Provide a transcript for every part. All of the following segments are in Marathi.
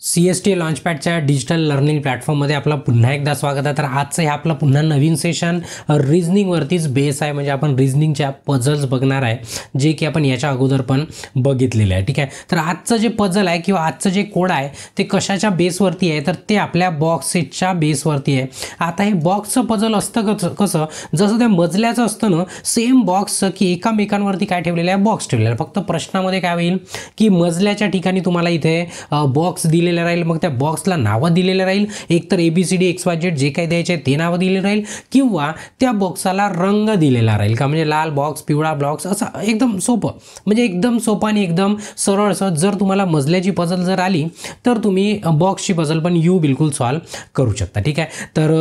CST लॉन्चपॅडच्या डिजिटल लर्निंग प्लॅटफॉर्ममध्ये आपलं पुन्हा एकदा स्वागत आहे. तर आजचं हे आपलं पुन्हा नवीन सेशन रिझनिंगवरतीच बेस आहे. म्हणजे आपण रिझनिंगच्या पझल्स बघणार आहे, जे की आपण याच्या अगोदर पण बघितलेलं आहे. ठीक आहे, तर आजचं जे पझल आहे किंवा आजचं जे कोड आहे ते कशाच्या बेसवरती आहे, तर ते आपल्या बॉक्स सेटच्या बेसवरती आहे. आता हे बॉक्सचं पझल असतं कसं, जसं त्या मजल्याचं असतं ना, सेम बॉक्सचं की एकामेकांवरती काय ठेवलेलं आहे, बॉक्स ठेवलेला आहे. फक्त प्रश्नामध्ये काय होईल की मजल्याच्या ठिकाणी तुम्हाला इथे बॉक्स दिलेले राहील, मग त्या बॉक्सला नावं दिलेलं राहील. एक तर ABCD XYZ जे काही द्यायचे ते नावं दिलेलं राहील, किंवा त्या बॉक्सला रंग दिलेला राहील का, म्हणजे लाल बॉक्स, पिवळा बॉक्स, असं एकदम सोपं, म्हणजे एकदम सोपं आणि एकदम सरळ. जर तुम्हाला मजल्याची पझल जर आली तर तुम्ही बॉक्सची पझल पण बिलकुल सॉल्व्ह करू शकता. ठीक आहे, तर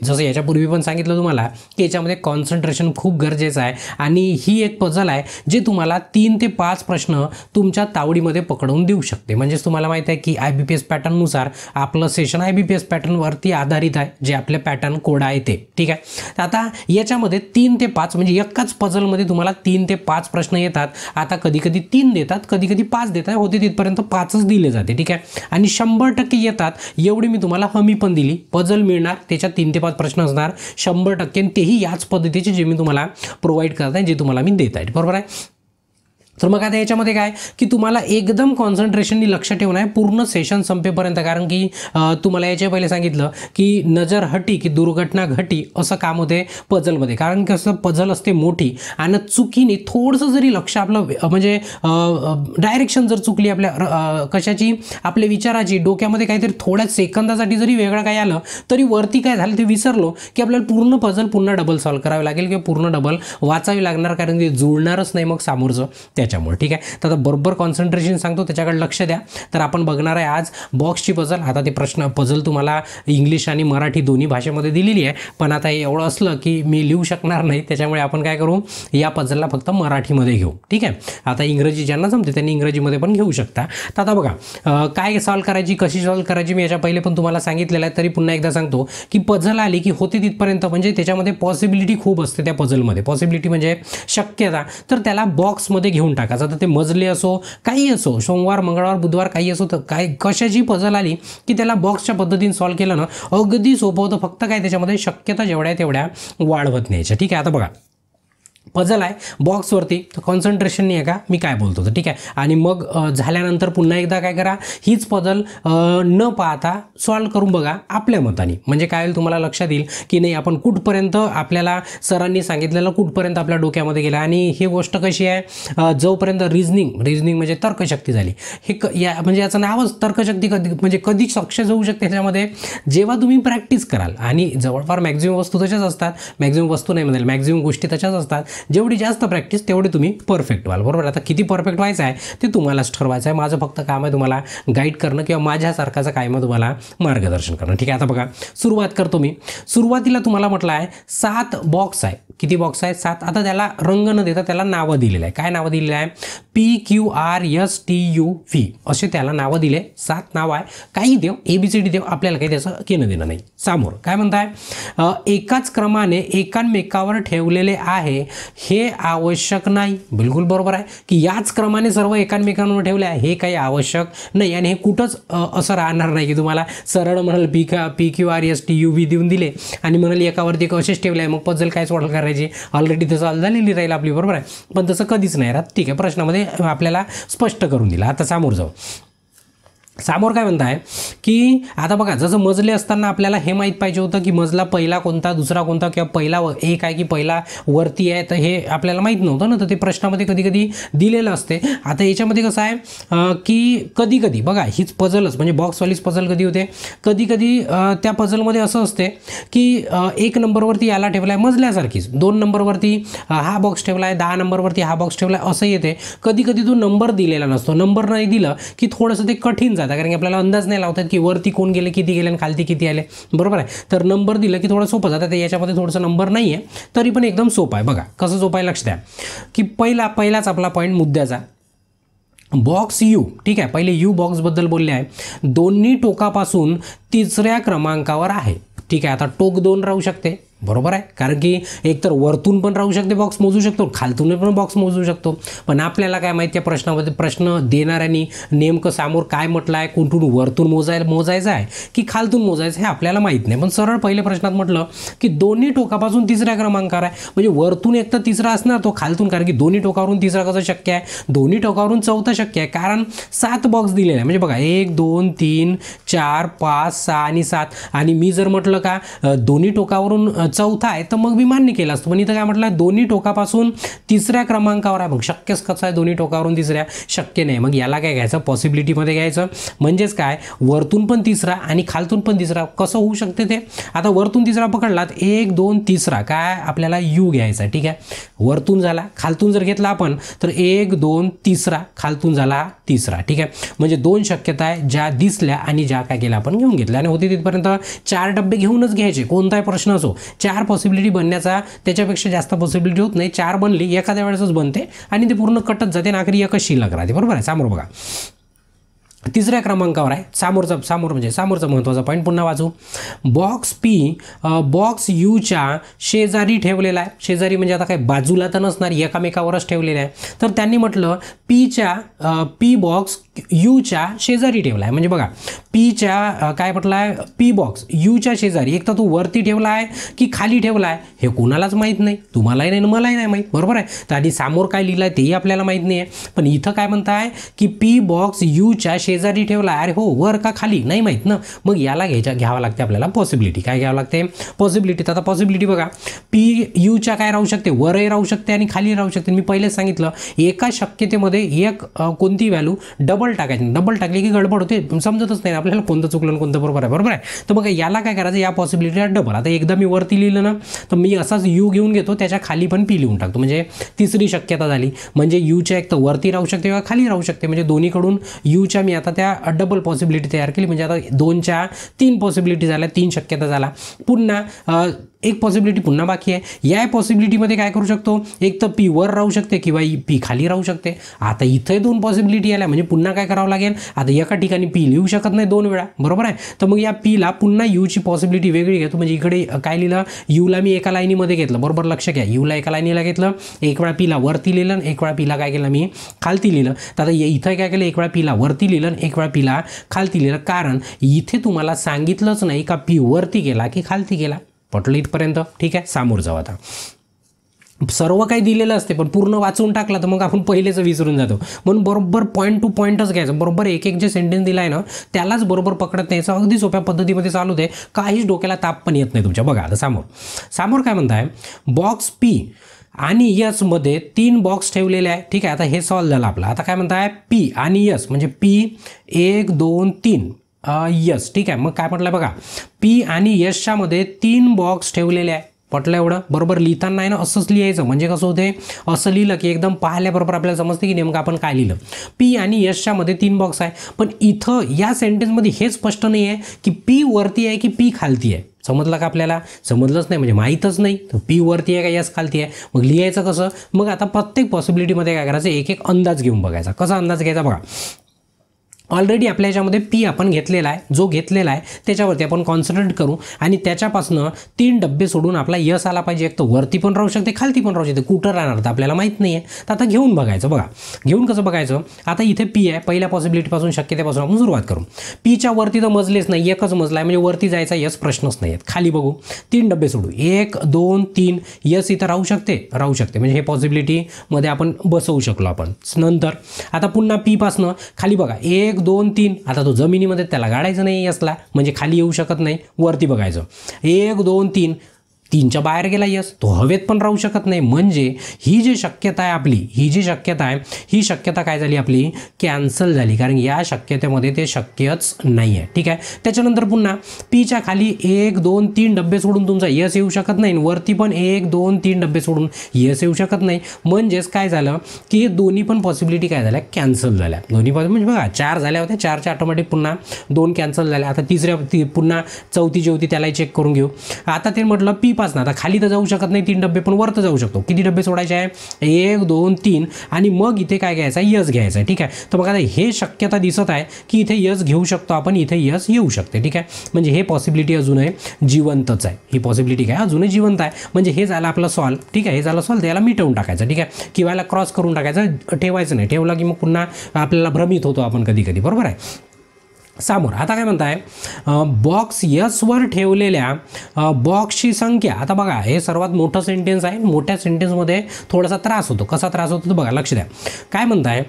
जसं याच्यापूर्वी पण सांगितलं तुम्हाला की याच्यामध्ये कॉन्सन्ट्रेशन खूप गरजेचं आहे. आणि ही एक पझल आहे जे तुम्हाला 3 ते 5 प्रश्न तुमच्या तावडीमध्ये पकडवून देऊ शकते. म्हणजेच तुम्हाला माहिती आहे की IBPS पॅटर्ननुसार आपलं सेशन IBPS पॅटर्नवरती आधारित आहे, जे आपले पॅटर्न कोड आहे ते. ठीक आहे, तर आता याच्यामध्ये 3 ते 5 म्हणजे एकाच पझलमध्ये तुम्हाला 3 ते 5 प्रश्न येतात. आता कधी कधी 3 देतात, कधी कधी 5 देतात, होते तिथपर्यंत 5च दिले जाते. ठीक आहे, आणि 100% येतात एवढी मी तुम्हाला हमी पण दिली. पझल मिळणार, त्याच्यात 3 ते 5 प्रश्न असणार 100%, तेही याच पद्धतीचे जे मी तुम्हाला प्रोव्हाइड करत आहे, जे तुम्हाला मी देत आहे. बरोबर आहे. तर मग आता याच्यामध्ये काय की तुम्हाला एकदम कॉन्सन्ट्रेशननी लक्ष ठेवणं आहे पूर्ण सेशन संपेपर्यंत. कारण की तुम्हाला याच्या पहिले सांगितलं की नजर हटी की दुर्घटना घटी, असं काम होते पझलमध्ये. कारण कसं पझल असते मोठी, आणि चुकीने थोडंसं जरी लक्ष आपलं म्हणजे डायरेक्शन जर चुकली आपल्या कशाची, आपल्या विचाराची, डोक्यामध्ये काहीतरी थोड्या सेकंदासाठी जरी वेगळं काही आलं तरी वरती काय झालं ते विसरलो की आपल्याला पूर्ण पझल पुन्हा डबल सॉल्व करावे लागेल किंवा पूर्ण डबल वाचावी लागणार, कारण ते जुळणारच नाही मग समोरचं त्याच्यामुळे. ठीक आहे, तर आता बरोबर कॉन्सन्ट्रेशन सांगतो, त्याच्याकडे लक्ष द्या. तर आपण बघणार आहे आज बॉक्सची पझल. आता ते पझल तुम्हाला इंग्लिश आणि मराठी दोन्ही भाषेमध्ये दिलेली आहे, पण आता हे एवढं असलं की मी लिहू शकणार नाही, त्याच्यामुळे आपण काय करू, या पझलला फक्त मराठीमध्ये घेऊ. ठीक आहे, आता इंग्रजी ज्यांना जमते त्यांनी इंग्रजीमध्ये पण घेऊ शकता. तर आता बघा काय सॉल्व करायची, कशी सॉल्व करायची, मी याच्या पहिले पण तुम्हाला सांगितलेलं आहे, तरी पुन्हा एकदा सांगतो की पझल आली की होते तिथपर्यंत, म्हणजे त्याच्यामध्ये पॉसिबिलिटी खूप असते त्या पझलमध्ये. पॉसिबिलिटी म्हणजे शक्यता, तर त्याला बॉक्समध्ये घेऊन टाकायचं. तर ते मजले असो, काही असो, सोमवार, मंगळवार, बुधवार, काही असो, तर काय कशाची पझल आली की त्याला बॉक्सच्या पद्धतीने सॉल्व केलं ना, अगदी सोपं होतं. फक्त काय त्याच्यामध्ये शक्यता जेवढ्या तेवढ्या वाढवत न्यायच्या. ठीक आहे, आता बघा पझल आहे बॉक्सवरती, तर कॉन्सन्ट्रेशन नाही आहे का मी काय बोलतो. तर ठीक आहे, आणि मग झाल्यानंतर पुन्हा एकदा काय करा, हीच पझल न पाहता सॉल्व करून बघा आपल्या मताने. म्हणजे काय होईल, तुम्हाला लक्षात येईल की नाही आपण कुठपर्यंत आपल्याला सरांनी सांगितलेलं कुठपर्यंत आपल्या डोक्यामध्ये गेलं. आणि ही गोष्ट कशी आहे, जोपर्यंत रिझनिंग म्हणजे तर्कशक्ती झाली, हे म्हणजे याचं नावच तर्कशक्ती. म्हणजे कधी सक्सेस होऊ शकते ह्याच्यामध्ये, जेव्हा तुम्ही प्रॅक्टिस कराल. आणि जवळपास मॅक्झिमम वस्तू तशाच असतात, मॅक्झिमम वस्तू नाही म्हणेल, मॅक्झिमम गोष्टी तशाच असतात. जेवढी जास्त प्रॅक्टिस तेवढी तुम्ही परफेक्ट व्हाल. बरोबर, आता किती परफेक्ट व्हायचं आहे ते तुम्हालाच ठरवायचं आहे. माझं फक्त काम आहे तुम्हाला गाईड करणं, किंवा माझ्यासारखाचं काय मग तुम्हाला मार्गदर्शन करणं. ठीक आहे, आता बघा सुरुवात करतो मी. सुरुवातीला तुम्हाला म्हटलं आहे 7 बॉक्स आहे. किती बॉक्स आहे, 7. आता त्याला रंग न देता त्याला नावं दिलेलं आहे. काय नावं दिलेलं आहे, PQRSTUV असे त्याला नावं दिले. 7 नाव आहे, काही देव, ABCD देव, आपल्याला काही त्याचं घेणं देणं नाही. समोर काय म्हणताय, एकाच क्रमाने एकामेकावर ठेवलेले आहे हे आवश्यक नाही. बिलकुल बरोबर आहे की याच क्रमाने सर्व एकामेकांवर ठेवले आहे हे काही आवश्यक नाही. आणि हे कुठंच असं राहणार नाही की तुम्हाला सरळ म्हणाल PQRSTUV देऊन दिले आणि म्हणाल एकावरती असेच ठेवले आहे, मग पझल काय सॉल्व करायची, ऑलरेडी तर सॉल्व झालेली राहील आपली. बरोबर आहे, पण तसं कधीच नाही राहत. ठीक आहे, प्रश्नामध्ये आपल्याला स्पष्ट करून दिला. आता समोर जाऊ. समोर काय म्हणताय की आता बघा, जसं मजले असताना आपल्याला हे माहीत पाहिजे होतं की मजला पहिला कोणता, दुसरा कोणता, किंवा पहिला एक आहे की पहिला वरती आहे, तर हे आपल्याला माहीत नव्हतं ना, तर ते प्रश्नामध्ये कधी कधी दिलेलं असते. आता याच्यामध्ये कसं आहे की कधी कधी बघा हीच पझलच म्हणजे बॉक्सवालीच पझल कधी होते, कधी कधी त्या पझलमध्ये असं असते की 1 नंबरवरती याला ठेवला आहे मजल्यासारखीच, 2 नंबरवरती हा बॉक्स ठेवला आहे, 10 नंबरवरती हा बॉक्स ठेवला आहे, असं येते. कधी कधी तो नंबर दिलेला नसतो. नंबर नाही दिलं की थोडंसं ते कठीण जातं, कारण की आपल्याला अंदाज नाही लावतात की वरती कोण गेले, किती गेले आणि खालती किती आले. बरोबर आहे, तर नंबर दिलं की थोडं सोपं जातं. तर याच्यामध्ये थोडंसं नंबर नाही आहे, तरी पण एकदम सोपं आहे. बघा कसं सोपं आहे, लक्ष द्या की पहिलाच आपला पॉईंट मुद्द्याचा बॉक्स U. ठीक आहे, पहिले U बॉक्सबद्दल बोलले आहे. दोन्ही टोकापासून 3ऱ्या क्रमांकावर आहे. ठीक आहे, आता टोक 2 राहू शकते, बरोबर आहे, कारण की एकतर वरतून पण राहू शकते बॉक्स मोजू शकतो, खालतून पण बॉक्स मोजू शकतो. पण आपल्याला काय माहिती आहे प्रश्नामध्ये प्रश्न देणाऱ्यांनी नेमकं समोर काय म्हटलं आहे, कुठून वरतून मोजायचं आहे की खालतून मोजायचं हे आपल्याला माहीत नाही. पण सरळ पहिल्या प्रश्नात म्हटलं की दोन्ही टोकापासून तिसऱ्या क्रमांकावर आहे, म्हणजे वरतून एक तर तिसरा असणार तो खालतून, कारण की दोन्ही टोकावरून तिसरा कसं शक्य आहे, दोन्ही टोकावरून चौथा शक्य आहे, कारण 7 बॉक्स दिलेले आहे. म्हणजे बघा 1 2 3 4 5 6 आणि 7, आणि मी जर म्हटलं का दोन्ही टोकावरून चौथा आहे तर मग मी मान्य केलं असतं. पण इथं काय म्हटलं दोन्ही टोकापासून तिसऱ्या क्रमांकावर आहे, मग शक्यच कसं आहे दोन्ही टोकावरून तिसऱ्या, शक्य नाही. मग याला काय घ्यायचं, पॉसिबिलिटीमध्ये घ्यायचं. म्हणजेच काय वरतून पण तिसरा आणि खालतून पण तिसरा, कसं होऊ शकते ते. आता वरतून तिसरा पकडलात 1 2 तिसरा, काय आपल्याला यू घ्यायचा. ठीक आहे, वरतून झाला, खालतून जर घेतला आपण तर 1 2 तिसरा, खालतून झाला तिसरा. ठीक आहे, म्हणजे 2 शक्यता आहे ज्या दिसल्या आणि ज्या काय केल्या आपण घेऊन घेतल्या, आणि होती तिथपर्यंत 4 डब्बे घेऊनच घ्यायचे, कोणताही प्रश्न असो. 4 पॉसिबिलिटी बनण्याचा त्याच्यापेक्षा जास्त पॉसिबिलिटी होत नाही. 4 बनली एखाद्या वेळेसच बनते आणि ते पूर्ण कटत जाते आणि आखरी एकच शिल्लक राहते. बरोबर आहे. समोर बघा तिसऱ्या क्रमांकावर आहे, समोरचा महत्त्वाचा पॉईंट पुन्हा वाचू. बॉक्स पी बॉक्स यूच्या शेजारी ठेवलेला आहे. शेजारी म्हणजे आता काय बाजूला तर नसणार, एकामेकावरच ठेवलेला आहे. तर त्यांनी म्हटलं पी बॉक्स यूच्या शेजारी ठेवला आहे. म्हणजे बघा पीच्या काय म्हटलं आहे, पी बॉक्स यूच्या शेजारी, एक तर तो वरती ठेवला आहे की खाली ठेवला आहे हे कोणालाच माहीत नाही, तुम्हालाही नाही मलाही नाही माहीत. बरोबर आहे. तर आधी समोर काय लिहिलं आहे तेही आपल्याला माहीत नाही आहे. पण इथं काय म्हणताय की पी बॉक्स यूच्या शेजारी ठेवला आहे. अरे हो, वर का खाली नाही माहीत ना, मग याला घ्यावं लागते आपल्याला पॉसिबिलिटी. काय घ्यावं लागते, पॉसिबिलिटी. तर आता पॉसिबिलिटी बघा पी यूच्या काय राहू शकते, वरही राहू शकते आणि खाली राहू शकते. मी पहिलेच सांगितलं एका शक्यतेमध्ये एक कोणती व्हॅल्यू डबल टाकायची, डबल टाकली की गडबड होते, समजतच नाही आपल्याला कोणतं चुकलं आणि कोणतं बरोबर आहे. बरोबर आहे. तर मग याला काय करायचं, या पॉसिबिलिटीला डबल. आता एकदा मी वरती लिहिलं ना तर मी असाच यू घेऊन घेतो, त्याच्या खाली पण पी लिहून टाकतो, म्हणजे तिसरी शक्यता झाली. म्हणजे यूच्या एक तर वरती राहू शकते किंवा खाली राहू शकते, म्हणजे दोन्हीकडून यूच्या मी आता त्या डबल पॉसिबिलिटी तयार केली. म्हणजे आता 2च्या 3 पॉसिबिलिटी झाल्या, 3 शक्यता झाला. पुन्हा एक पॉसिबिलिटी पुन्हा बाकी आहे. या पॉसिबिलिटीमध्ये काय करू शकतो, एक तर पी वर राहू शकते किंवा पी खाली राहू शकते. आता इथे 2 पॉसिबिलिटी आल्या, म्हणजे पुन्हा काय करावं लागेल, आता एका ठिकाणी पी लिहू शकत नाही 2 वेळा. बरोबर आहे. तर मग या पीला पुन्हा यूची पॉसिबिलिटी वेगळी घेतो. म्हणजे इकडे काय लिहिलं, यूला मी एका लाईनीमध्ये घेतलं. बरोबर लक्ष घ्या, यूला एका लाईनीला घेतलं, एक वेळा पीला वरती लिहिलं, एक वेळा पीला काय केलं मी खालती लिहिलं. तर आता इथं काय केलं, एक वेळा पीला वरती लिहिलं, एक वेळा पीला खालती लिहिलं, कारण इथे तुम्हाला सांगितलंच नाही का पी वरती गेला की खालती गेला. पटलं इथपर्यंत. ठीक आहे, समोर जाऊ. आता सर्व काही दिलेलं असते पण पूर्ण वाचून टाकला तर मग आपण पहिलेच विसरून जातो. म्हणून बरोबर पॉईंट टू पॉईंटच घ्यायचं. बरोबर एक जे सेंटेन्स दिला आहे ना त्यालाच बरोबर पकडत न्यायचं. अगदी सोप्या पद्धतीमध्ये चालू दे, काहीच डोक्याला ताप पण येत नाही तुमच्या. बघा आता समोर काय म्हणताय, बॉक्स पी आणि यस मध्ये 3 बॉक्स ठेवलेले आहे. ठीक आहे, आता हे सॉल्व झालं आपलं. आता काय म्हणताय, पी आणि यस म्हणजे पी 1 2 3 यस. ठीक आहे, मग काय म्हटलं बघा, पी आणि यसच्या मध्ये 3 बॉक्स ठेवलेले आहे. पटलं एवढं. बरोबर लिहिताना आहे ना असंच लिहायचं, म्हणजे कसं होते, असं लिहिलं की एकदम पाहिल्याबरोबर आपल्याला समजते की नेमकं आपण काय लिहिलं. पी आणि यसच्या मध्ये 3 बॉक्स आहे, पण इथं या सेंटेन्समध्ये हे स्पष्ट नाही आहे की पी वरती आहे की पी खालती आहे. समजलं का आपल्याला, समजलंच नाही म्हणजे माहीतच नाही. तर पी वरती आहे का यस खालती आहे, मग लिहायचं कसं. मग आता प्रत्येक पॉसिबिलिटीमध्ये काय करायचं, एक अंदाज घेऊन बघायचा. कसा अंदाज घ्यायचा बघा, ऑलरेडी आपल्या याच्यामध्ये पी आपण घेतलेला आहे, जो घेतलेला आहे त्याच्यावरती आपण कॉन्सन्ट्रेट करू आणि त्याच्यापासनं 3 डब्बे सोडून आपला यस आला पाहिजे. एक तर वरती पण राहू शकते खालती पण राहू शकते, कुठं राहणार तर आपल्याला माहीत नाही आहे. तर आता घेऊन बघायचं. बघा घेऊन कसं बघायचं, आता इथे पी आहे, पहिल्या पॉसिबिलिटीपासून शक्यतेपासून आपण सुरुवात करू. पीच्या वरती तर मजलेच नाही, एकच मजला आहे, म्हणजे वरती जायचा यस प्रश्नच नाही आहेत. खाली बघू, 3 डब्बे सोडू, 1 2 3 यस इथं राहू शकते म्हणजे हे पॉसिबिलिटीमध्ये आपण बसवू शकलो आपण. नंतर आता पुन्हा पी पासनं खाली बघा, 1 2 3. आता तो जमिनीमध्ये त्याला गाडायचं नाही यसला, म्हणजे खाली येऊ शकत नाही. वरती बघायचं, 1 2 3 3च्या बाहेर गेला यस, तो हवेत पण राहू शकत नाही. म्हणजे ही जी शक्यता आहे आपली, ही शक्यता काय झाली आपली, कॅन्सल झाली, कारण या शक्यतेमध्ये ते शक्यच नाही आहे. ठीक आहे, त्याच्यानंतर पुन्हा पीच्या खाली 1 2 3 डब्बे सोडून तुमचा यस येऊ शकत नाही, वरती पण 1 2 3 डब्बे सोडून यस येऊ शकत नाही. म्हणजेच काय झालं की हे दोन्ही पण पॉसिबिलिटी काय झाल्या, कॅन्सल झाल्या. दोन्ही म्हणजे बघा 4 झाल्या होत्या, 4च्या ऑटोमॅटिक पुन्हा 2 कॅन्सल झाल्या. आता पुन्हा चौथी जी होती त्यालाही चेक करून घेऊ. आता ते म्हटलं पी तपास ना. आता खाली तर जाऊ शकत नाही 3 डब्बे, पण वर तर जाऊ शकतो. किती डब्बे सोडायचे आहे? 1 2 3 आणि मग इथे काय घ्यायचं आहे? यस घ्यायचं आहे. ठीक आहे. तर बघा हे शक्यता दिसत आहे की इथे यस घेऊ शकतो आपण, इथे यस येऊ शकते. ठीक आहे. म्हणजे हे पॉसिबिलिटी अजूनही जिवंतच आहे. ही पॉसिबिलिटी काय अजूनही जिवंत आहे. म्हणजे हे झालं आपलं सॉल्व. ठीक आहे. हे झालं सॉल्व, त्याला मिटवून टाकायचं. ठीक आहे. किंवा याला क्रॉस करून टाकायचं, ठेवायचं नाही. ठेवला की मग पुन्हा आपल्याला भ्रमित होतो आपण कधी कधी. बरोबर आहे. समोर आता काय म्हणताय? बॉक्स यसवर ठेवलेल्या बॉक्सची संख्या. आता बघा हे सर्वात मोठं सेंटेन्स आहे. मोठ्या सेंटेन्समध्ये थोडासा त्रास होतो. कसा त्रास होतो तो बघा, लक्ष द्या. काय म्हणताय?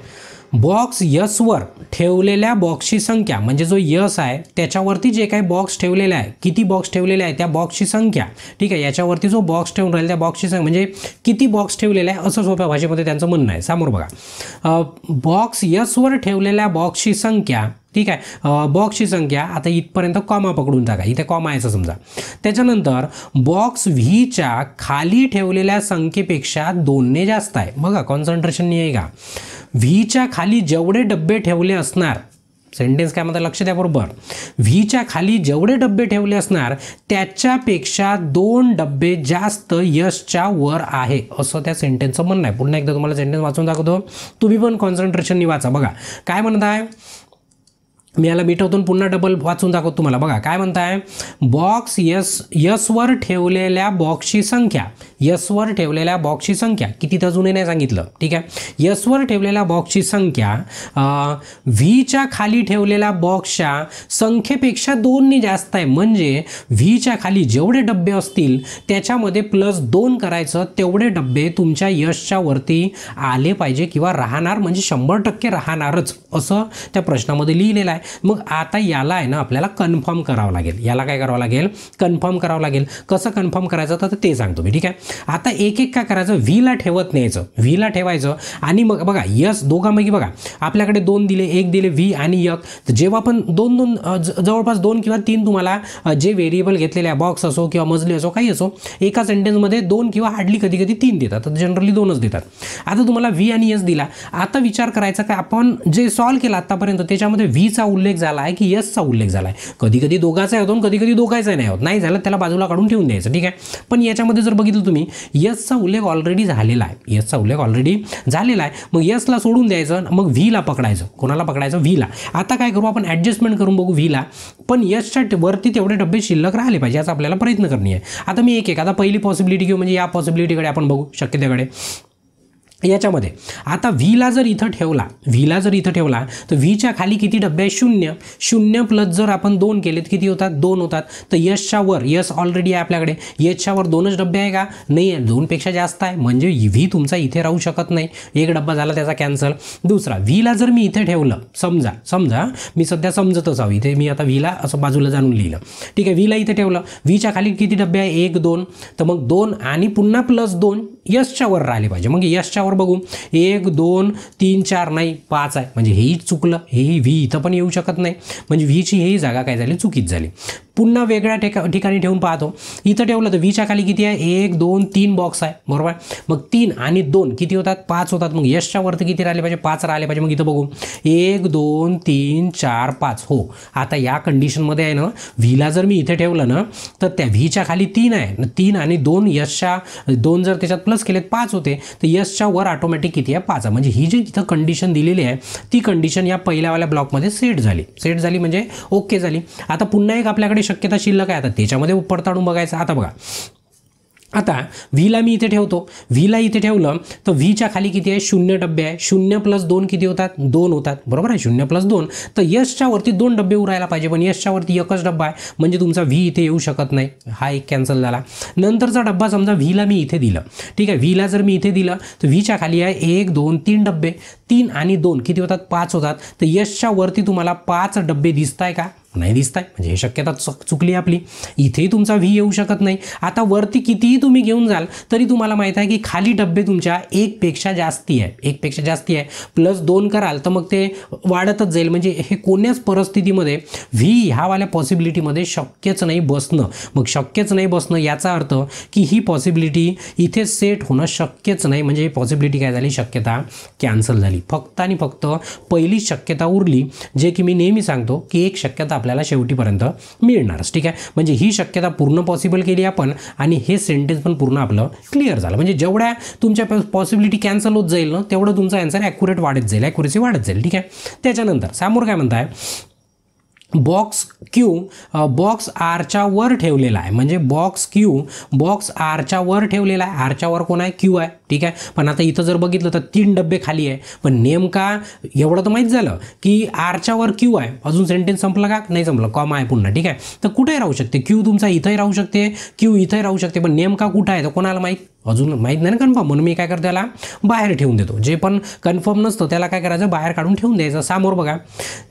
बॉक्स यसवर ठेवलेल्या बॉक्सची संख्या, म्हणजे जो यस आहे त्याच्यावरती जे काही बॉक्स ठेवलेले आहे, किती बॉक्स ठेवलेले आहे त्या बॉक्सची संख्या. ठीक आहे. याच्यावरती जो बॉक्स ठेवून राहील त्या बॉक्सची संख्या म्हणजे किती बॉक्स ठेवलेले आहे, असं सोप्या भाषेमध्ये त्यांचं म्हणणं आहे. समोर बघा, बॉक्स यसवर ठेवलेल्या बॉक्सची संख्या. ठीक आहे. बॉक्सची संख्या. आता इथपर्यंत कॉमा पकडून टाका, इथे कॉमा आहे असं समजा. त्याच्यानंतर बॉक्स व्हीच्या खाली ठेवलेल्या संख्येपेक्षा 2ने जास्त आहे. बघा कॉन्सन्ट्रेशन नाही आहे का? व्हीच्या खाली जेवढे डब्बे ठेवले असणार, सेंटेन्स काय म्हणतात लक्ष द्या बरोबर. व्हीच्या खाली जेवढे डब्बे ठेवले असणार त्याच्यापेक्षा 2 डब्बे जास्त यसच्या वर आहे, असं त्या सेंटेन्सचं म्हणणं आहे. पुन्हा एकदा तुम्हाला सेंटेन्स वाचून दाखवतो, तुम्ही पण कॉन्सन्ट्रेशननी वाचा. बघा काय म्हणत आहे, मी याला मिटवतून पुन्हा डबल वाचून दाखवतो तुम्हाला. बघा काय म्हणताय? बॉक्स यसवर ठेवलेल्या बॉक्सची संख्या. यसवर ठेवलेल्या बॉक्सची संख्या किती तर अजूनही नाही सांगितलं. ठीक आहे. यसवर ठेवलेल्या बॉक्सची संख्या व्हीच्या खाली ठेवलेल्या बॉक्सच्या संख्येपेक्षा 2ने जास्त आहे. म्हणजे व्हीच्या खाली जेवढे डब्बे असतील त्याच्यामध्ये +2 करायचं, तेवढे डब्बे तुमच्या यशच्या वरती आले पाहिजे किंवा राहणार, म्हणजे 100% राहणारच, असं त्या प्रश्नामध्ये लिहिलेलं आहे. मग आता याला आहे ना आपल्याला कन्फर्म करावं लागेल. याला काय करावं लागेल? कन्फर्म करावं लागेल. कसं कन्फर्म करायचं तर ते सांगतो मी. ठीक आहे. आता एक एक काय करायचं? व्हीला ठेवत न्यायचं, व्हीला ठेवायचं आणि मग बघा यस दोघांपैकी बघा आपल्याकडे 2 दिले, 1 दिले व्ही आणि यक. तर जेव्हा आपण 2 जवळपास 2 किंवा 3 तुम्हाला जे व्हेरिएबल घेतलेले आहे, बॉक्स असो किंवा मजली असो काही असो, एका सेंटेन्समध्ये 2 किंवा हार्डली कधी कधी 3 देतात. तर जनरली 2च देतात. आता तुम्हाला व्ही आणि यस दिला. आता विचार करायचा काय आपण जे सॉल्व केलं आतापर्यंत त्याच्यामध्ये व्हीचा उल्लेख झाला आहे की यसचा उल्लेख झाला आहे. कधी कधी दोघाचा होतो, कधी कधी दोघाचा नाही होत. नाही झालं त्याला बाजूला काढून ठेवून द्यायचं. ठीक आहे. पण याच्यामध्ये जर बघितलं तुम्ही यसचा उल्लेख ऑलरेडी झालेला आहे. यसचा उल्लेख ऑलरेडी झालेला आहे. मग यसला सोडून द्यायचं, मग व्हीला पकडायचं. कोणाला पकडायचं? व्हीला. आता काय करू आपण? ॲडजस्टमेंट करून बघू व्हीला, पण यसच्या वरती तेवढे डब्बे शिल्लक राहिले पाहिजे याचा आपल्याला प्रयत्न करणे आहे. आता मी एक आता पहिली पॉसिबिलिटी घेऊ, म्हणजे या पॉसिबिलिटीकडे आपण बघू, शक्यतेकडे. याच्यामध्ये आता व्हीला जर इथं ठेवला तर व्हीच्या खाली किती डब्बे आहे? 0. 0 प्लस जर आपण 2 केले तर किती होतात? 2 होतात. तर यसच्या वर, यस ऑलरेडी आहे आपल्याकडे, यसच्या वर 2च डब्बे आहे का? नाही आहे, 2पेक्षा जास्त आहे. म्हणजे व्ही तुमचा इथे राहू शकत नाही. एक डब्बा झाला त्याचा कॅन्सल. दुसरा, व्हीला जर मी इथे ठेवलं, समजा मी सध्या समजतच आहो, इथे मी आता व्हीला असं बाजूला जाणून लिहिलं. ठीक आहे. व्हीला इथे ठेवलं, व्हीच्या खाली किती डब्बे आहे? 1 2. तर मग 2 आणि पुन्हा +2 यसच्या वर राहिले पाहिजे. मग यसच्या वर बघू, 1 2 3 4 नाही 5 आहे. म्हणजे हेही चुकलं. हेही व्ही इथं पण येऊ शकत नाही. म्हणजे व्हीची हेही जागा काय झाली? चुकीच झाली. पुन्हा वेगळ्या ठिकाणी ठेवून पाहतो. इथं ठेवलं तर व्हीच्या खाली किती आहे? 1 2 3 बॉक्स आहे. बरोबर. मग 3 आणि 2 किती होतात? 5 होतात. मग यसच्या वरती किती राहिले पाहिजे? 5 राहिले पाहिजे. मग इथं बघू, 1 2 3 4 5. हो. आता या कंडिशनमध्ये आहे ना, व्हीला जर मी इथे ठेवलं ना तर त्या व्हीच्या खाली 3 आहे. 3 आणि 2 यसच्या 2 जर त्याच्यात प्लस केलेत 5 होते. तर यसच्या वर ऑटोमॅटिक किती आहे? 5 आहे. म्हणजे ही जी इथं कंडिशन दिलेली आहे ती कंडिशन या पहिल्यावाल्या ब्लॉकमध्ये सेट झाली म्हणजे ओके झाली. आता पुन्हा एक आपल्याकडे शक्यता शिल्लक आहे. आता त्याच्यामध्ये पडताळून बघायचं. आता बघा, आता व्हीला मी इथे ठेवतो. व्हीला इथे ठेवलं तर व्हीच्या खाली किती आहे? 0 डब्बे आहे. 0 प्लस 2 किती होतात? 2 होतात. बरोबर आहे. 0 प्लस 2. तर यसच्या वरती 2 डब्बे उरायला पाहिजे, पण यसच्या वरती एकच डब्बा आहे. म्हणजे तुमचा व्ही इथे येऊ शकत नाही. हा एक कॅन्सल झाला. नंतरचा डब्बा समजा व्हीला मी इथे दिलं. ठीक आहे. व्हीला जर मी इथे दिलं तर व्हीच्या खाली आहे 1 2 3 डब्बे. 3 आणि 2 किती होतात? 5 होतात. तर यसच्या वरती तुम्हाला 5 डब्बे दिसत आहे का? नाही दिसत आहे. म्हणजे हे शक्यता चुकली आपली. इथेही तुमचा व्ही येऊ शकत नाही. आता वरती कितीही तुम्ही घेऊन जाल तरी तुम्हाला माहित आहे की खाली डब्बे तुमच्या 1 पेक्षा जास्ती आहे. +2 कराल तर मग ते वाढतच जाईल. म्हणजे हे कोण्याच परिस्थितीमध्ये व्ही ह्यावाल्या पॉसिबिलिटीमध्ये शक्यच नाही बसणं. मग शक्यच नाही बसणं याचा अर्थ की ही पॉसिबिलिटी इथे सेट होणं शक्यच नाही. म्हणजे ही पॉसिबिलिटी काय झाली? शक्यता कॅन्सल झाली. फक्त आणि फक्त पहिली शक्यता उरली, जे की मी नेहमी सांगतो की एक शक्यता आपल्याला शेवटीपर्यंत मिळणारच. ठीक आहे, म्हणजे ही शक्यता पूर्ण पॉसिबल केली आपण आणि हे सेंटेन्स पण पूर्ण आपलं क्लिअर झालं. म्हणजे जेवढ्या तुमच्या पॉसिबिलिटी कॅन्सल होत जाईल ना तेवढं तुमचा आन्सर ॲक्युरेट वाढत जाईल, ॲक्युरेसी वाढत जाईल. ठीक आहे, त्याच्यानंतर समोर काय म्हणताय, बॉक्स क्यू बॉक्स आरच्या वर ठेवलेला आहे. म्हणजे बॉक्स क्यू बॉक्स आरच्या वर ठेवलेला आहे. आरच्या वर कोण आहे, क्यू आहे. ठीक आहे, पण आता इथं जर बघितलं तर 3 डब्बे खाली आहे. पण नेमका एवढं तर माहीत झालं की आरच्या वर क्यू आहे. अजून सेंटेन्स संपलं का, नाही संपलं, कॉमा आहे पुन्हा. ठीक आहे, तर कुठेही राहू शकते क्यू, तुमचा इथंही राहू शकते, क्यू इथंही राहू शकते, पण नेमका कुठं आहे तर कोणाला माहीत, अजून माहीत नाही ना कन्फर्म, म्हणून मी काय करतो त्याला बाहेर ठेवून देतो. जे पण कन्फर्म नसतं त्याला काय करायचं, बाहेर काढून ठेवून द्यायचं. समोर बघा,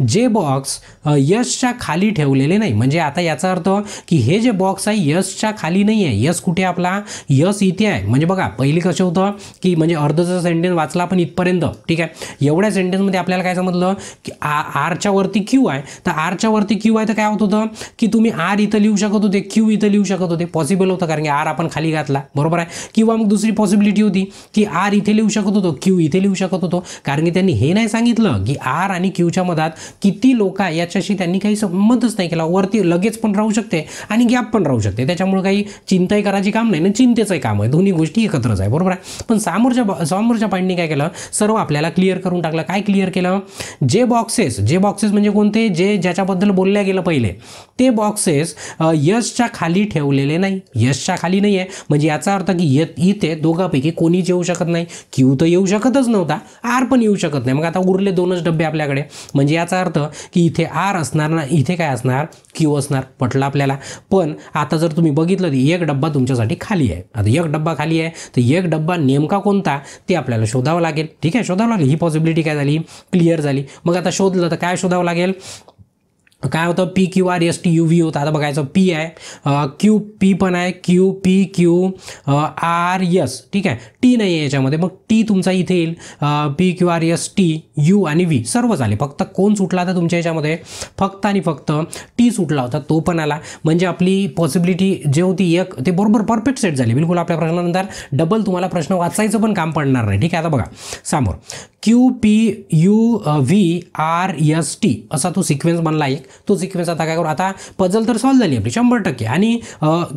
जे बॉक्स यशच्या खाली ठेवलेले नाही. म्हणजे आता याचा अर्थ की हे जे बॉक्स आहे यशच्या खाली नाही आहे. यश कुठे आपला, यश इथे आहे. म्हणजे बघा पहिली कसं होतं की म्हणजे अर्धचं सेंटेन्स वाचला आपण इथपर्यंत. ठीक आहे, एवढ्या सेंटेन्समध्ये आपल्याला काय समजलं की आरच्या वरती क्यू आहे. तर आरच्या वरती क्यू आहे तर काय होत होतं की तुम्ही आर इथं लिहू शकत होते, क्यू इथं लिहू शकत होते. पॉसिबल होतं कारण की आर आपण खाली घातला, बरोबर आहे. किंवा मग दुसरी पॉसिबिलिटी होती की आर इथे लिहू शकत होतो, क्यू इथे लिहू शकत होतो. कारण की त्यांनी हे नाही सांगितलं की आर आणि क्यूच्या मधात किती लोक आहे याच्याशी त्यांनी काही संबंधच नाही केला. वरती लगेच पण राहू शकते आणि गॅप पण राहू शकते. त्याच्यामुळे काही चिंताही करायची काम नाही ना, चिंतेचंही काम आहे. दोन्ही गोष्टी एकत्रच आहे, बरोबर आहे. पण समोरच्या पॉईंटने काय केलं, सर्व आपल्याला क्लिअर करून टाकलं. काय क्लिअर केलं, जे बॉक्सेस म्हणजे कोणते, जे ज्याच्याबद्दल बोलल्या गेलं पहिले ते बॉक्सेस यशच्या खाली ठेवलेले नाही. यशच्या खाली नाही आहे म्हणजे याचा अर्थ की इथे दोघांपैकी कोणीच येऊ शकत नाही. क्यू तर येऊ शकतच नव्हता, आर पण येऊ शकत नाही. मग आता उरले 2च डब्बे आपल्याकडे. म्हणजे याचा अर्थ की इथे आर असणार ना, इथे काय असणार, क्यू असणार. पटलं आपल्याला. पण आता जर तुम्ही बघितलं तर एक डब्बा तुमच्यासाठी खाली आहे. आता एक डब्बा खाली आहे तर एक डब्बा नेमका कोणता ते आपल्याला शोधावं लागेल. ठीक आहे, शोधावं लागेल. ही पॉसिबिलिटी काय झाली, क्लिअर झाली. मग आता शोधलं तर काय शोधावं लागेल, काय होतं, P Q R S T U V होतं. आता बघायचं पी आहे, क्यू पी पण आहे, Q P Q R S. ठीक आहे, टी नाही आहे याच्यामध्ये, मग टी तुमचा इथे येईल, P Q R S T U आणि व्ही सर्व झाले. फक्त कोण सुटला होता तुमच्या याच्यामध्ये, फक्त आणि फक्त टी सुटला होता, तो पण आला. म्हणजे आपली पॉसिबिलिटी जे होती एक ते बरोबर परफेक्ट सेट झाली. बिलकुल आपल्या प्रश्नानंतर डबल तुम्हाला प्रश्न वाचायचं पण काम पडणार नाही. ठीक आहे, आता बघा समोर Q P U V R S T असा तो सिक्वेन्स बनला एक. तो सिक्वेन्स आता काय करू, आता पझल तर सॉल्व्ह झाली आपली 100% आणि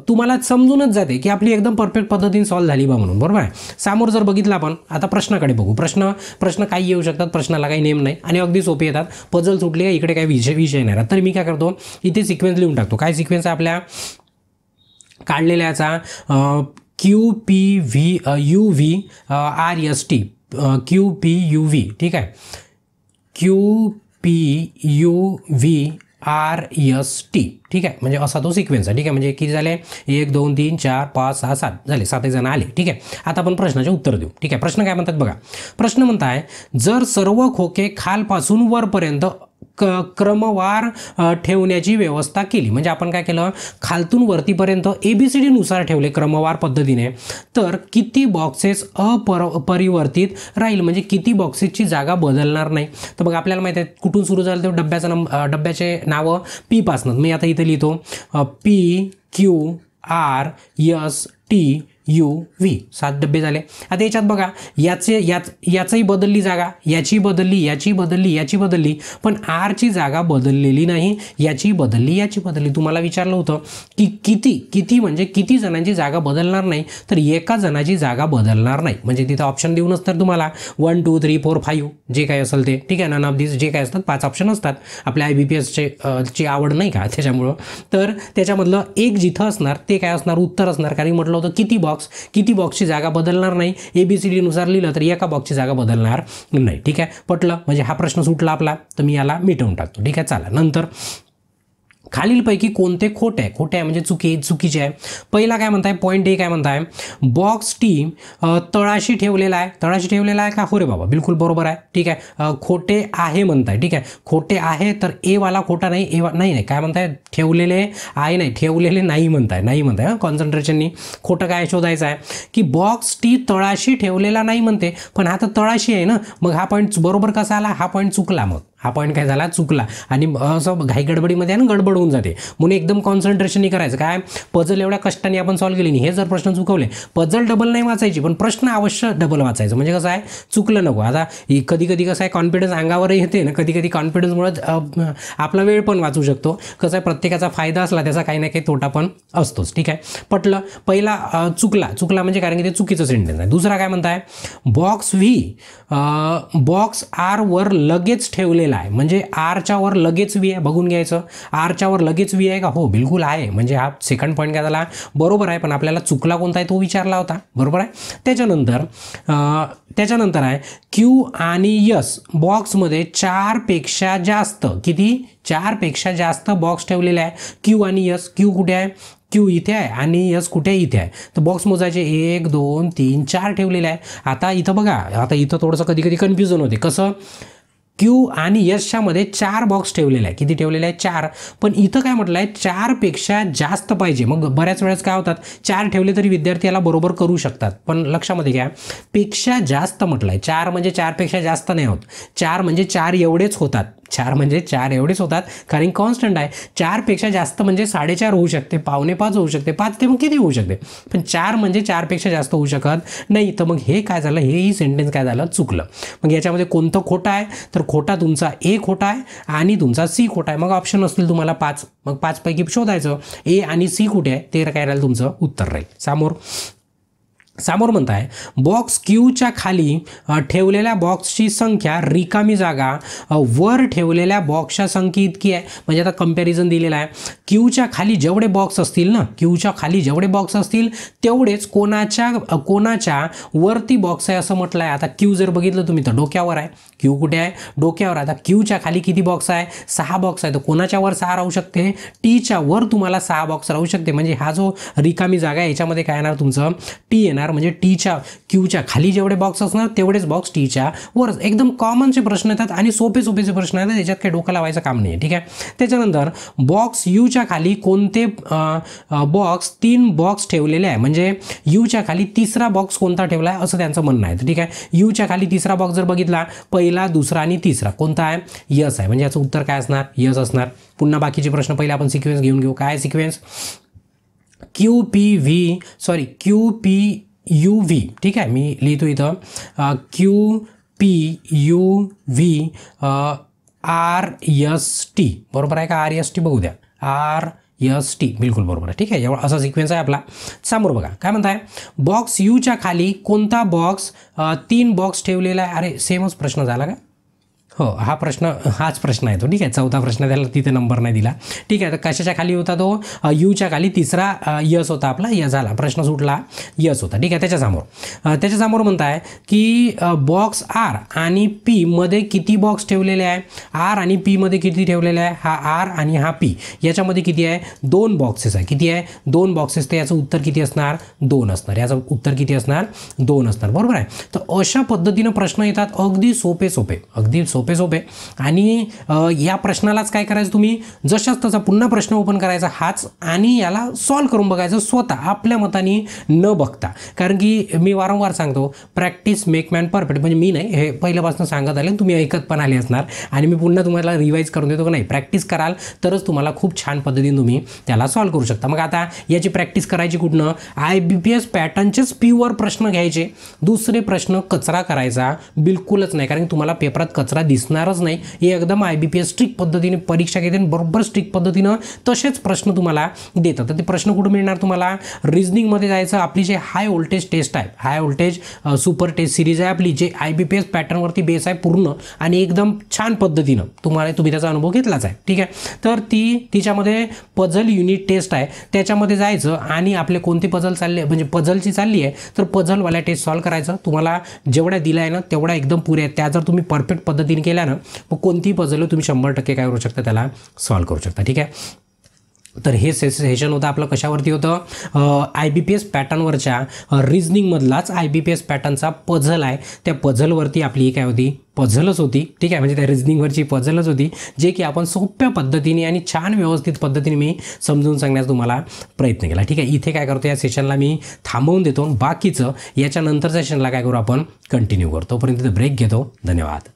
तुम्हाला समजूनच जाते की आपली एकदम परफेक्ट पद्धतीने सॉल्व्ह झाली बा म्हणून, बरोबर आहे. समोर जर बघितलं आपण, आता प्रश्नाकडे बघू. प्रश्न काही येऊ शकतात, प्रश्नाला काही नेम नाही आणि अगदी सोपे येतात. पझल सुटली का इकडे काही विषय नाही. तर मी काय करतो, इथे सिक्वेन्स लिहून टाकतो. काय सिक्वेन्स आहे आपल्या काढलेल्या याचा, Q P V U V R S T, Q P U V. ठीक आहे, Q P U V R S T. ठीक आहे, म्हणजे असा तो सिक्वेन्स आहे. ठीक आहे, म्हणजे किती झाले, 1 2 3 4 5 6 7 झाले, 7 जण आले. ठीक आहे, आता आपण प्रश्नाचे उत्तर देऊ. ठीक आहे, प्रश्न काय म्हणतात बघा. प्रश्न म्हणताय, जर सर्व खोके खालपासून वरपर्यंत क्रमवार ठेवण्याची व्यवस्था केली. म्हणजे आपण काय केलं, खालतून वरतीपर्यंत ABCD नुसार ठेवले क्रमवार पद्धतीने, तर किती बॉक्सेस अपरिवर्तित राहील. म्हणजे किती बॉक्सेसची जागा बदलणार नाही. तर बघा आपल्याला माहिती आहे कुठून सुरू झालं ते डब्याचे नावं पी पासनं. मी आता इथे लिहितो P Q R S T U V. 7 डब्बे झाले. आता याच्यात बघा याचंही बदलली जागा, याची बदलली, पण आरची जागा बदललेली नाही, याची बदलली. तुम्हाला विचारलं होतं की किती म्हणजे किती जणांची जागा बदलणार नाही, तर एका जणाची जागा बदलणार नाही. म्हणजे तिथं ऑप्शन देऊनच तर तुम्हाला 1 2 3 4 5 जे काही असेल ते. ठीक आहे, नन ऑफ दिस जे काय असतात 5 ऑप्शन असतात. आपल्या IBPSची आवड नाही का त्याच्यामुळं. तर त्याच्यामधलं एक जिथं असणार ते काय असणार, उत्तर असणार. कारण म्हटलं होतं किती बॉक्सची जागा बदलणार नाही. ABCD नुसार लिहिलं तर एका बॉक्सची जागा बदलणार नाही. ठीक आहे, पटलं. म्हणजे हा प्रश्न सुटला आपला, तर मी याला मिटवून टाकतो. ठीक आहे, चला नंतर खालीलपैकी कोणते खोटे आहे म्हणजे चुकीचे आहे. पहिला काय म्हणताय, पॉईंट ए काय म्हणताय, बॉक्स टी तळाशी ठेवलेला आहे का, हो रे बाबा बिलकुल बरोबर आहे. ठीक आहे, खोटे आहे म्हणताय. ठीक आहे, खोटे आहे तर ए वाला खोटा नाही, नाही काय म्हणताय, ठेवलेले आहे नाही, ठेवलेले नाही म्हणताय कॉन्सन्ट्रेशननी. खोटं काय शोधायचं आहे की बॉक्स टी तळाशी ठेवलेला नाही म्हणते, पण हा तर तळाशी आहे ना, मग हा पॉईंट बरोबर कसा आला, हा पॉईंट चुकला. मग हा पॉईंट काय झाला, चुकला. आणि असं घाई गडबडीमध्ये आहे ना, गडबड होऊन जाते. म्हणून एकदम कॉन्सन्ट्रेशनही करायचं. काय पझल एवढ्या कष्टाने आपण सॉल्व्ह केली नाही, हे जर प्रश्न चुकवले, पझल डबल नाही वाचायची, पण प्रश्न अवश्य डबल वाचायचं. म्हणजे कसं आहे, चुकलं नको. आता कधी कधी कसं आहे, कॉन्फिडन्स अंगावरही येते ना, कधी कधी कॉन्फिडन्समुळे आपला वेळ पण वाचू शकतो. कसं आहे, प्रत्येकाचा फायदा असला त्याचा काही ना काही तोटा पण असतोच. ठीक आहे, पटलं. पहिला चुकला म्हणजे कारण की ते चुकीचं सेंटेन्स आहे. दुसरा काय म्हणताय, बॉक्स व्ही बॉक्स आर वर लगेच ठेवलेला आहे. म्हणजे आरच्या वर लगेच व्ही आहे, बघून घ्यायचं. आरच्या वर लगेच व्ही आहे का, हो बिलकुल आहे. म्हणजे हा सेकंड पॉईंट काय झाला, बरोबर आहे. पण आपल्याला चुकला कोणता आहे तो विचारला होता, बरोबर आहे. त्याच्यानंतर आहे क्यू आणि यस बॉक्समध्ये 4 पेक्षा जास्त, किती, 4 पेक्षा जास्त बॉक्स ठेवलेले आहे. क्यू आणि यस, क्यू कुठे आहे, क्यू इथे आहे आणि यस कुठे, इथे आहे. तर बॉक्स मोजायचे 1 2 3 4 ठेवलेले आहे. आता इथं बघा, आता इथं थोडंसं कधी कधी कन्फ्युजन होते. कसं, क्यू आणि यसच्या मध्ये 4 बॉक्स ठेवलेले आहे. किती ठेवलेले आहे, 4. पण इथं काय म्हटलं आहे, 4 पेक्षा जास्त पाहिजे. मग बऱ्याच वेळेस काय होतात, 4 ठेवले तरी विद्यार्थी याला बरोबर करू शकतात. पण लक्षामध्ये घ्या, पेक्षा जास्त म्हटलं आहे. 4 म्हणजे 4 पेक्षा जास्त नाही होत. 4 म्हणजे 4 एवढेच होतात. 4 म्हणजे 4 एवढेच होतात, कारण कॉन्स्टंट आहे. 4 पेक्षा जास्त म्हणजे 4.5 होऊ शकते, 4.25 होऊ शकते, 5 ते मग किती होऊ शकते. पण 4 म्हणजे 4 पेक्षा जास्त होऊ शकत नाही. तर मग हे काय झालं, हेही सेंटेन्स काय झालं, चुकलं. मग याच्यामध्ये कोणतं खोटं आहे, तर खोटा तुमचा ए खोटा आहे आणि तुमचा सी खोटा आहे. मग ऑप्शन असतील तुम्हाला 5. मग 5 पैकी शोधायचं ए आणि सी कुठे आहे, ते काय राहील तुमचं उत्तर राहील. समोर म्हणताय, बॉक्स क्यूच्या खाली ठेवलेल्या बॉक्सची संख्या, रिकामी जागा वर ठेवलेल्या बॉक्सच्या संख्ये इतकी आहे. म्हणजे आता कंपॅरिझन दिलेला आहे. क्यूच्या खाली जेवढे बॉक्स असतील ना, क्यूच्या खाली जेवढे बॉक्स असतील तेवढेच कोणाच्या वरती बॉक्स आहे असं म्हटलं आहे. आता क्यू जर बघितलं तुम्ही तर डोक्यावर आहे. क्यू कुठे आहे, डोक्यावर. आता क्यूच्या खाली किती बॉक्स आहे, 6 बॉक्स आहे. तर कोणाच्या वर 6 राहू शकते, टीच्या वर तुम्हाला 6 बॉक्स राहू शकते. म्हणजे हा जो रिकामी जागा आहे याच्यामध्ये काय येणार, तुमचं टी येणार. म्हणजे टीच्या क्यूच्या खाली जेवढे बॉक्स असणार तेवढेच बॉक्स टीच्या वर. एकदम कॉमनचे प्रश्न येतात आणि सोपेचे प्रश्न येतात, त्याच्यात काही डोकं लावायचं काम नाही. ठीक आहे. त्याच्यानंतर बॉक्स यूच्या खाली कोणते बॉक्स, 3 बॉक्स ठेवलेले आहे. म्हणजे यूच्या खाली तिसरा बॉक्स कोणता ठेवला आहे असं त्यांचं म्हणणं आहे. ठीक आहे, यूच्या खाली तिसरा बॉक्स जर बघितला, पहिला, दुसरा आणि तिसरा कोणता आहे, यस आहे. म्हणजे याचं उत्तर काय असणार, यस असणार. पुन्हा बाकीचे प्रश्न पहिले आपण सिक्वेन्स घेऊ. काय sequence, Q P U V. ठीक आहे, मी लिहितो इथं Q P U V R S T. बरोबर आहे का, आर एस टी बघू द्या, आर एस टी बिलकुल बरोबर आहे. ठीक आहे, एवढा असा सिक्वेन्स आहे आपला. समोर बघा काय म्हणताय, बॉक्स यूच्या खाली कोणता बॉक्स 3 बॉक्स ठेवलेला आहे. अरे सेमच प्रश्न झाला का, हो हाच प्रश्न आहे तो. ठीक आहे, 4था प्रश्न, त्याला तिथे नंबर नाही दिला. ठीक आहे, तर कशाच्या खाली होता तो, यूच्या खाली तिसरा यस होता आपला, यस झाला, प्रश्न सुटला, यस होता. ठीक आहे, त्याच्यासमोर म्हणताय की बॉक्स आर आणि पी मध्ये किती बॉक्स ठेवलेले आहे. आर आणि पी मध्ये किती ठेवलेले आहे, हा आर आणि हा पी, याच्यामध्ये किती आहे, 2 बॉक्सेस आहे. किती आहे, 2 बॉक्सेस. तर याचं उत्तर किती असणार, 2 असणार. याचं उत्तर किती असणार, 2 असणार. बरोबर आहे. तर अशा पद्धतीनं प्रश्न येतात, अगदी सोपे. आणि या प्रश्नालाच काय करायचं, तुम्ही जशाच तसा पुन्हा प्रश्न ओपन करायचा हाच आणि याला सॉल्व्ह करून बघायचं स्वतः, आपल्या मताने न बघता. कारण की मी वारंवार सांगतो, प्रॅक्टिस मेक मॅन परफेक्ट. म्हणजे मी नाही, हे पहिल्यापासून सांगत आले, तुम्ही ऐकत पण आले असणार. आणि मी पुन्हा तुम्हाला रिवाईज करून देतो की नाही, प्रॅक्टिस कराल तरच तुम्हाला खूप छान पद्धतीने तुम्ही त्याला सॉल्व्ह करू शकता. मग आता याची प्रॅक्टिस करायची कुठनं, IBPS पॅटर्नचेच प्युअर प्रश्न घ्यायचे. दुसरे प्रश्न कचरा करायचा बिलकुलच नाही, कारण तुम्हाला पेपरात कचरा दिसणारच नाही. हे एकदम IBPS स्ट्रिक्ट पद्धतीने परीक्षा घेते, बरोबर स्ट्रिक्ट पद्धतीनं तसेच प्रश्न तुम्हाला देतात. तर ते प्रश्न कुठे मिळणार तुम्हाला, रिझनिंगमध्ये जायचं. आपली जे हाय व्होल्टेज टेस्ट आहे, high voltage super test series आहे आपली, जे IBPS पॅटर्नवरती बेस आहे पूर्ण आणि एकदम छान पद्धतीनं तुम्ही त्याचा अनुभव घेतलाच आहे. ठीक आहे, तर तिच्यामध्ये पझल युनिट टेस्ट आहे, त्याच्यामध्ये जायचं आणि आपले कोणते पझल चालले, म्हणजे पझलची चालली आहे तर पझलवाल्या टेस्ट सॉल्व्ह करायचं. तुम्हाला जेवढ्या दिल्या आहे ना तेवढ्या एकदम पुऱ्या आहेत. त्या जर तुम्ही परफेक्ट पद्धतीने केल्या ना, मग कोणतीही पझल तुम्ही 100% काय करू शकता, त्याला सॉल्व्ह करू शकता. ठीक आहे, तर हे सेशन होतं आपलं कशावरती होतं, IBPS पॅटर्नवरच्या रिझनिंगमधलाच IBPS पॅटर्नचा पझल आहे. त्या पझलवरती आपली काय होती, पझलच होती. ठीक आहे, म्हणजे त्या रिझनिंगवरची पझलच होती, जे की आपण सोप्या पद्धतीने आणि छान व्यवस्थित पद्धतीने मी समजून सांगण्याचा तुम्हाला प्रयत्न केला. ठीक आहे, इथे काय करतो, या सेशनला मी थांबवून देतो. बाकीचं याच्यानंतरच्या सेशनला काय करू, आपण कंटिन्यू करतो. तोपर्यंत ब्रेक घेतो. धन्यवाद.